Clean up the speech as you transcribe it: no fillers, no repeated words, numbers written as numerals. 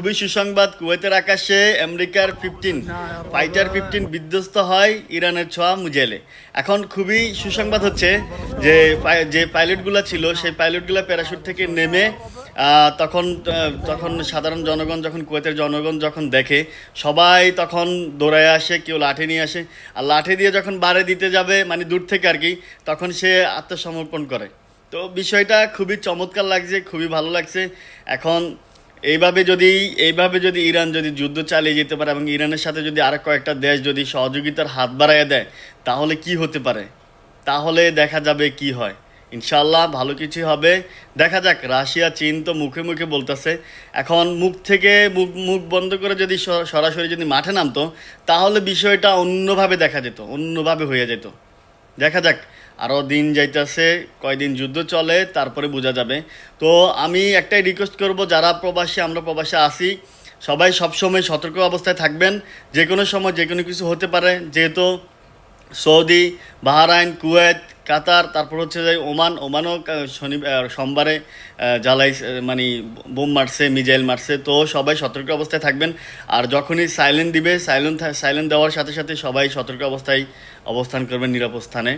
খুবই সুসংবাদ, কুয়েতের আকাশে আমেরিকার 15 ফাইটার 15 বিধ্বস্ত হয় ইরানের ছোঁয়া মিসাইলে। এখন খুবই সুসংবাদ হচ্ছে যে যে পাইলটগুলো ছিল সেই পাইলটগুলো প্যারাশুট থেকে নেমে তখন তখন সাধারণ জনগণ, যখন কুয়েতের জনগণ যখন দেখে, সবাই তখন দৌড়ায় আসে, কেউ লাঠি নিয়ে আসে, আর লাঠি দিয়ে যখন বাড়ি দিতে যাবে, মানে দূর থেকে আর কি, তখন সে আত্মসমর্পণ করে। তো বিষয়টা খুবই চমৎকার লাগছে, খুবই ভালো লাগছে। এখন এইভাবে যদি ইরান যদি যুদ্ধ চালিয়ে যেতে পারে এবং ইরানের সাথে যদি আরো কয়েকটা দেশ যদি সহযোগিতার হাত বাড়াইয়া দেয়, তাহলে কি হতে পারে, তাহলে দেখা যাবে কি হয়। ইনশাল্লাহ ভালো কিছু হবে। দেখা যাক। রাশিয়া চীন তো মুখে মুখে বলতেছে, এখন মুখ থেকে মুখ মুখ বন্ধ করে যদি সরাসরি যদি মাঠে নামতো, তাহলে বিষয়টা অন্যভাবে দেখা যেত, অন্যভাবে হয়ে যেত। দেখা যাক। আরও দিন যাইতেছে, কয়দিন যুদ্ধ চলে, তারপরে বোঝা যাবে। তো আমি একটাই রিকোয়েস্ট করব, যারা প্রবাসী, আমরা প্রবাসে আছি, সবাই সবসময় সতর্ক অবস্থায় থাকবেন। যে কোনো সময় যে কোনো কিছু হতে পারে, যেহেতু সৌদি, বাহরাইন, কুয়েত, কাতার, তারপর হচ্ছে যে ওমানও সোমবারে জ্বালাই, মানে বোম মারছে, মিজাইল মারছে। তো সবাই সতর্ক অবস্থায় থাকবেন। আর যখনই সাইলেন্ট দিবে, সাইলেন্ট দেওয়ার সাথে সাথে সবাই সতর্ক অবস্থায় অবস্থান করবেন, নিরাপদ স্থানে।